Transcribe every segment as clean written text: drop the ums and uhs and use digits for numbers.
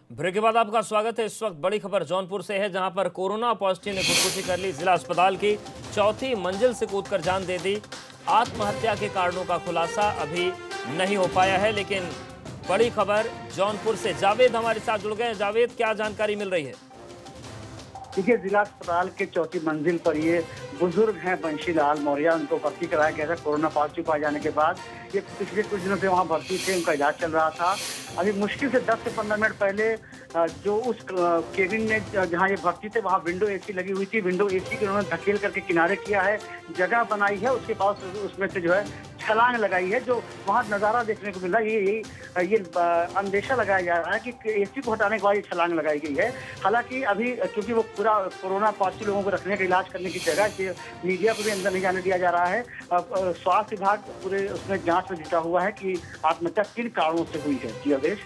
Break के बाद आपका स्वागत है। इस वक्त बड़ी खबर जौनपुर से है, जहां पर कोरोना पॉजिटिव ने खुदकुशी कर ली। जिला अस्पताल की चौथी मंजिल से कूदकर जान दे दी। आत्महत्या के कारणों का खुलासा अभी नहीं हो पाया है, लेकिन बड़ी खबर जौनपुर से। जावेद हमारे साथ जुड़ गए। जावेद, क्या जानकारी मिल रही है? देखिए, जिला अस्पताल के चौथी मंजिल पर ये बुजुर्ग हैं बंशीलाल मौर्य, उनको भर्ती कराया गया था कोरोना पॉजिटिव पाए जाने के बाद। ये पिछले कुछ दिनों से वहाँ भर्ती थे, उनका इलाज चल रहा था। अभी मुश्किल से 10 से 15 मिनट पहले जो उस केबिन में जहाँ ये भर्ती थे वहाँ विंडो एसी लगी हुई थी। विंडो एसी के उन्होंने धकेल करके किनारे किया है, जगह बनाई है, उसके बाद उसमें से जो है छलांग लगाई है। जो वहाँ नज़ारा देखने को मिल रहा है, ये अंदेशा लगाया जा रहा है कि एसी को हटाने के बाद ये छलांग लगाई गई है। हालांकि अभी क्योंकि वो पूरा कोरोना पॉजिटिव लोगों को रखने का इलाज करने की जगह से मीडिया को भी अंदर नहीं जाने दिया जा रहा है। स्वास्थ्य विभाग पूरे उसमें जांच में जुटा हुआ है कि आत्महत्या किन कारणों से हुई है। जी अवधेश,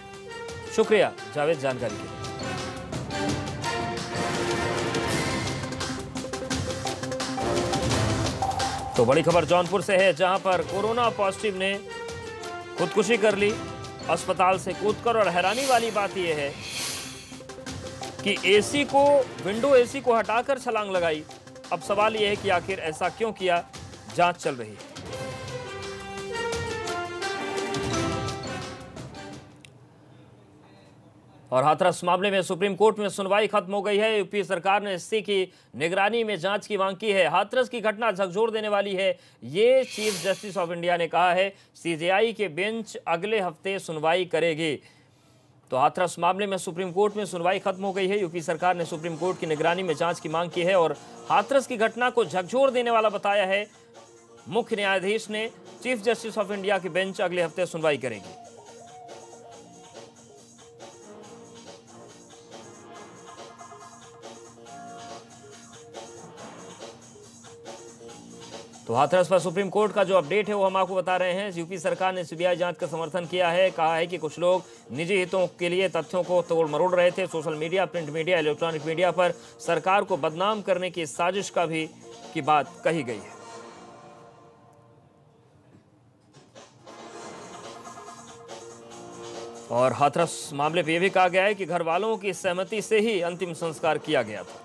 शुक्रिया जावेद जानकारी के लिए। तो बड़ी खबर जौनपुर से है, जहां पर कोरोना पॉजिटिव ने खुदकुशी कर ली अस्पताल से कूदकर। और हैरानी वाली बात यह है कि विंडो एसी को हटाकर छलांग लगाई। अब सवाल यह है कि आखिर ऐसा क्यों किया, जांच चल रही है। और हाथरस मामले में सुप्रीम कोर्ट में सुनवाई खत्म हो गई है। यूपी सरकार ने एससी की निगरानी में जांच की मांग की है। हाथरस की घटना झकझोर देने वाली है, ये चीफ जस्टिस ऑफ इंडिया ने कहा है। सीजेआई के बेंच अगले हफ्ते सुनवाई करेगी। तो हाथरस मामले में सुप्रीम कोर्ट में सुनवाई खत्म हो गई है। यूपी सरकार ने सुप्रीम कोर्ट की निगरानी में जांच की मांग की है और हाथरस की घटना को झकझोर देने वाला बताया है मुख्य न्यायाधीश ने। चीफ जस्टिस ऑफ इंडिया की बेंच अगले हफ्ते सुनवाई करेगी। तो हाथरस पर सुप्रीम कोर्ट का जो अपडेट है वो हम आपको बता रहे हैं। यूपी सरकार ने सीबीआई जांच का समर्थन किया है। कहा है कि कुछ लोग निजी हितों के लिए तथ्यों को तोड़ मरोड़ रहे थे। Social media, print media, electronic media पर सरकार को बदनाम करने की साजिश की बात कही गई है। और हाथरस मामले पर यह भी कहा गया है कि घर वालों की सहमति से ही अंतिम संस्कार किया गया था।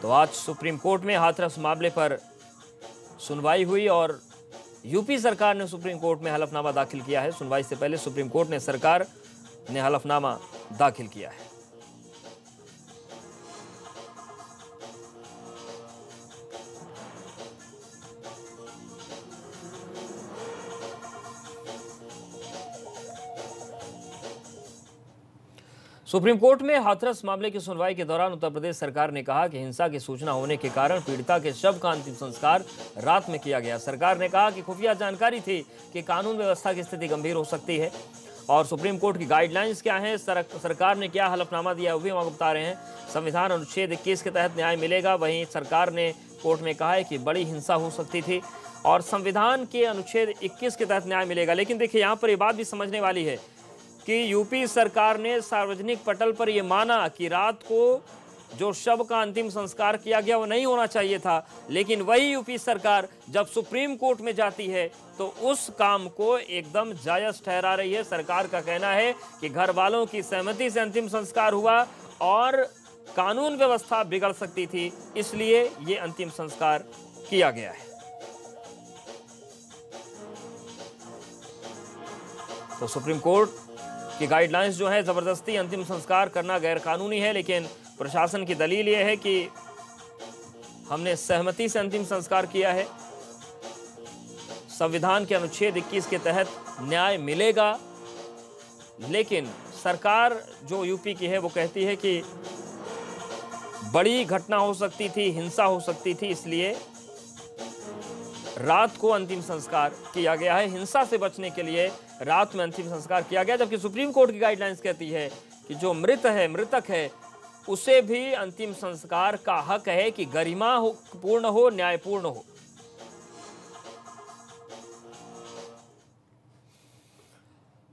तो आज सुप्रीम कोर्ट में हाथरस मामले पर सुनवाई हुई और यूपी सरकार ने सुप्रीम कोर्ट में हलफनामा दाखिल किया है। सुनवाई से पहले सुप्रीम कोर्ट ने सरकार ने हलफनामा दाखिल किया है। सुप्रीम कोर्ट में हाथरस मामले की सुनवाई के दौरान उत्तर प्रदेश सरकार ने कहा कि हिंसा की सूचना होने के कारण पीड़िता के शव का अंतिम संस्कार रात में किया गया। सरकार ने कहा कि खुफिया जानकारी थी कि कानून व्यवस्था की स्थिति गंभीर हो सकती है। और सुप्रीम कोर्ट की गाइडलाइंस क्या है, सरकार ने क्या हलफनामा दिया, वो भी हम आपको बता रहे हैं। संविधान अनुच्छेद 21 के तहत न्याय मिलेगा। वहीं सरकार ने कोर्ट में कहा है कि बड़ी हिंसा हो सकती थी और संविधान के अनुच्छेद 21 के तहत न्याय मिलेगा। लेकिन देखिए, यहाँ पर ये बात भी समझने वाली है कि यूपी सरकार ने सार्वजनिक पटल पर यह माना कि रात को जो शव का अंतिम संस्कार किया गया वो नहीं होना चाहिए था। लेकिन वही यूपी सरकार जब सुप्रीम कोर्ट में जाती है तो उस काम को एकदम जायज ठहरा रही है। सरकार का कहना है कि घर वालों की सहमति से अंतिम संस्कार हुआ और कानून व्यवस्था बिगड़ सकती थी, इसलिए ये अंतिम संस्कार किया गया है। तो सुप्रीम कोर्ट कि गाइडलाइंस जो है, जबरदस्ती अंतिम संस्कार करना गैर कानूनी है। लेकिन प्रशासन की दलील यह है कि हमने सहमति से अंतिम संस्कार किया है, संविधान के अनुच्छेद 21 के तहत न्याय मिलेगा। लेकिन सरकार जो यूपी की है वो कहती है कि बड़ी घटना हो सकती थी, हिंसा हो सकती थी, इसलिए रात को अंतिम संस्कार किया गया है। हिंसा से बचने के लिए रात में अंतिम संस्कार किया गया। जबकि सुप्रीम कोर्ट की गाइडलाइंस कहती है कि जो मृतक है उसे भी अंतिम संस्कार का हक है कि गरिमा पूर्ण हो, न्यायपूर्ण हो।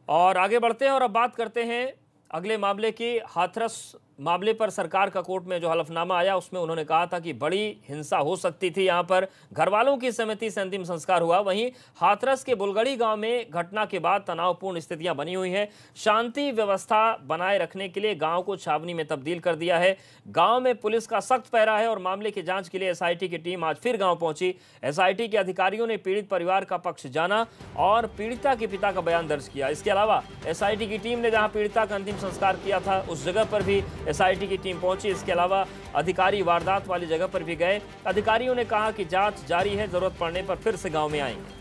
और आगे बढ़ते हैं और अब बात करते हैं अगले मामले की। हाथरस मामले पर सरकार का कोर्ट में जो हलफनामा आया उसमें उन्होंने कहा था कि बड़ी हिंसा हो सकती थी। यहां पर घर वालों की सहमति से अंतिम संस्कार हुआ। वहीं हाथरस के बुलगड़ी गांव में घटना के बाद तनावपूर्ण स्थितियां बनी हुई हैं। शांति व्यवस्था बनाए रखने के लिए गांव को छावनी में तब्दील कर दिया है। गांव में पुलिस का सख्त पहरा है और मामले की जांच के लिए एसआईटी की टीम आज फिर गांव पहुंची। एसआईटी के अधिकारियों ने पीड़ित परिवार का पक्ष जाना और पीड़िता के पिता का बयान दर्ज किया। इसके अलावा एसआईटी की टीम ने जहां पीड़िता का अंतिम संस्कार किया था उस जगह पर भी एसआईटी की टीम पहुंची। इसके अलावा अधिकारी वारदात वाली जगह पर भी गए। अधिकारियों ने कहा कि जांच जारी है, जरूरत पड़ने पर फिर से गांव में आएंगे।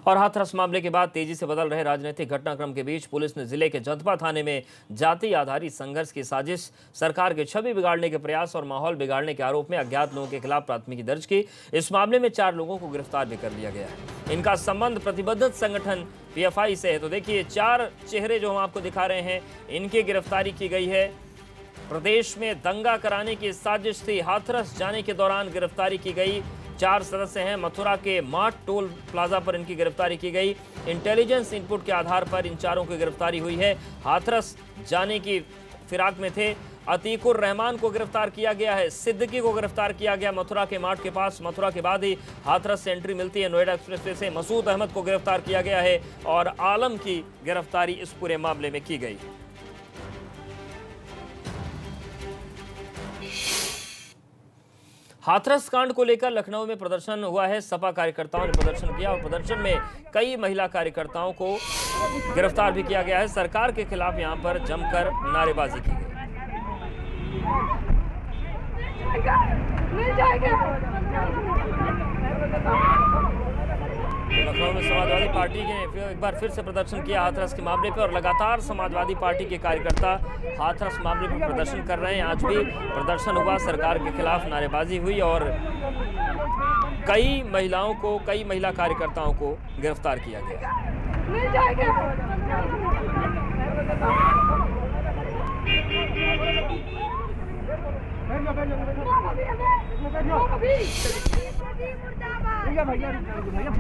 और हाथरस मामले के बाद तेजी से बदल रहे राजनीतिक घटनाक्रम के बीच पुलिस ने जिले के जंतपा थाने में जाति आधारित संघर्ष की साजिश, सरकार की छवि बिगाड़ने के प्रयास और माहौल बिगाड़ने के आरोप में अज्ञात लोगों के खिलाफ प्राथमिकी दर्ज की। इस मामले में 4 लोगों को गिरफ्तार भी कर लिया गया है। इनका संबंध प्रतिबद्ध संगठन पीएफआई से है। तो देखिए 4 चेहरे जो हम आपको दिखा रहे हैं, इनकी गिरफ्तारी की गई है। प्रदेश में दंगा कराने की साजिश थी। हाथरस जाने के दौरान गिरफ्तारी की गई। 4 सदस्य हैं। मथुरा के मार्ट टोल प्लाजा पर इनकी गिरफ्तारी की गई। इंटेलिजेंस इनपुट के आधार पर इन 4 की गिरफ्तारी हुई है। हाथरस जाने की फिराक में थे। अतीकुर रहमान को गिरफ्तार किया गया है। सिद्दीकी को गिरफ्तार किया गया मथुरा के मार्ट के पास। मथुरा के बाद ही हाथरस से एंट्री मिलती है नोएडा एक्सप्रेसवे से। मसूद अहमद को गिरफ्तार किया गया है और आलम की गिरफ्तारी इस पूरे मामले में की गई। हाथरस कांड को लेकर लखनऊ में प्रदर्शन हुआ है। सपा कार्यकर्ताओं ने प्रदर्शन किया और प्रदर्शन में कई महिला कार्यकर्ताओं को गिरफ्तार भी किया गया है। सरकार के खिलाफ यहां पर जमकर नारेबाजी की गई। लखनऊ में समाजवादी पार्टी ने एक बार फिर से प्रदर्शन किया हाथरस के मामले पर और लगातार समाजवादी पार्टी के कार्यकर्ता हाथरस मामले पर प्रदर्शन कर रहे हैं। आज भी प्रदर्शन हुआ, सरकार के खिलाफ नारेबाजी हुई और कई महिला कार्यकर्ताओं को गिरफ्तार किया गया।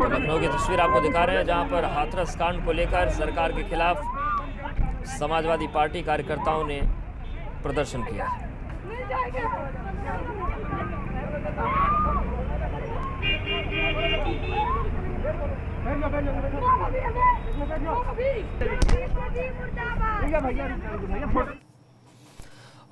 लखनऊ की तस्वीर आपको दिखा रहे हैं जहां पर हाथरस कांड को लेकर सरकार के खिलाफ समाजवादी पार्टी कार्यकर्ताओं ने प्रदर्शन किया।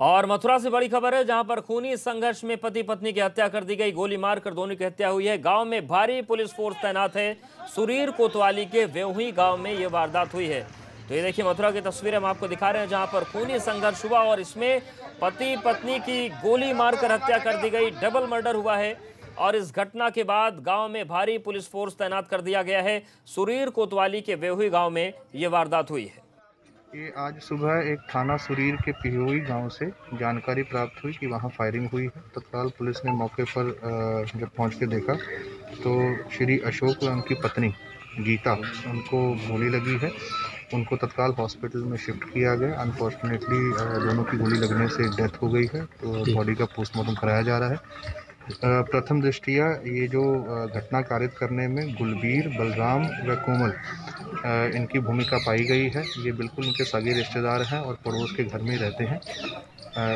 और मथुरा से बड़ी खबर है जहां पर खूनी संघर्ष में पति पत्नी की हत्या कर दी गई। गोली मारकर दोनों की हत्या हुई है। गांव में भारी पुलिस फोर्स तैनात है। सुरीर कोतवाली के वेहुई गांव में यह वारदात हुई है। तो ये देखिए मथुरा की तस्वीरें हम आपको दिखा रहे हैं जहां पर खूनी संघर्ष हुआ और इसमें पति पत्नी की गोली मारकर हत्या कर दी गई। डबल मर्डर हुआ है और इस घटना के बाद गांव में भारी पुलिस फोर्स तैनात कर दिया गया है। सुरीर कोतवाली के वेहुई गांव में ये वारदात हुई है। ये आज सुबह एक थाना सुरीर के पिहोई गांव से जानकारी प्राप्त हुई कि वहां फायरिंग हुई है। तत्काल पुलिस ने मौके पर जब पहुंच के देखा तो श्री अशोक व उनकी पत्नी गीता, उनको गोली लगी है। उनको तत्काल हॉस्पिटल में शिफ्ट किया गया। अनफॉर्चुनेटली दोनों की गोली लगने से डेथ हो गई है, तो बॉडी का पोस्टमार्टम कराया जा रहा है। प्रथम दृष्टिया ये जो घटना कारित करने में गुलबीर, बलराम व कोमल इनकी भूमिका पाई गई है। ये बिल्कुल इनके सगे रिश्तेदार हैं और पड़ोस के घर में रहते हैं।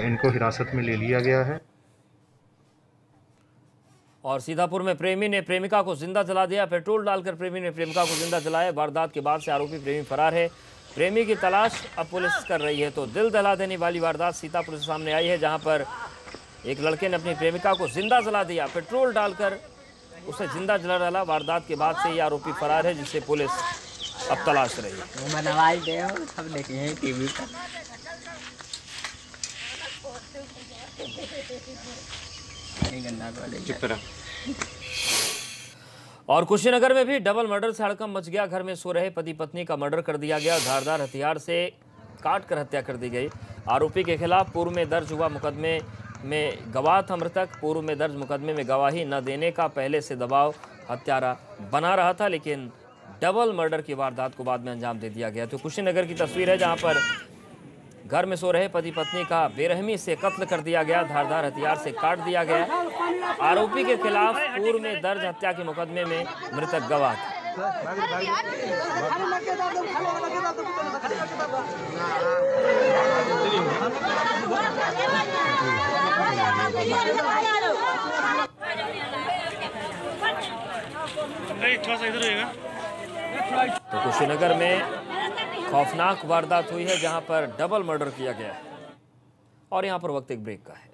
इनको हिरासत में ले लिया गया है। और सीतापुर में प्रेमी ने प्रेमिका को जिंदा जला दिया। पेट्रोल डालकर प्रेमी ने प्रेमिका को जिंदा जलाया। वारदात के बाद से आरोपी प्रेमी फरार है। प्रेमी की तलाश अब पुलिस कर रही है। तो दिल दहला देने वाली वारदात सीतापुर से सामने आई है जहां पर एक लड़के ने अपनी प्रेमिका को जिंदा जला दिया। पेट्रोल डालकर उसे जिंदा जला डाला। वारदात के बाद से ये आरोपी फरार है जिसे पुलिस अब तलाश रही है। और कुशीनगर में भी डबल मर्डर से हड़कंप मच गया। घर में सो रहे पति पत्नी का मर्डर कर दिया गया। धारदार हथियार से काट कर हत्या कर दी गई। आरोपी के खिलाफ पूर्व में दर्ज हुआ मुकदमे में गवाह था मृतक। पूर्व में दर्ज मुकदमे में गवाही न देने का पहले से दबाव हत्यारा बना रहा था, लेकिन डबल मर्डर की वारदात को बाद में अंजाम दे दिया गया। तो कुशीनगर की तस्वीर है जहां पर घर में सो रहे पति पत्नी का बेरहमी से कत्ल कर दिया गया, धारदार हथियार से काट दिया गया। आरोपी के खिलाफ पूर्व में दर्ज हत्या के मुकदमे में मृतक गवाह था। तो कुशीनगर में खौफनाक वारदात हुई है जहां पर डबल मर्डर किया गया है। और यहां पर वक्त एक ब्रेक का है।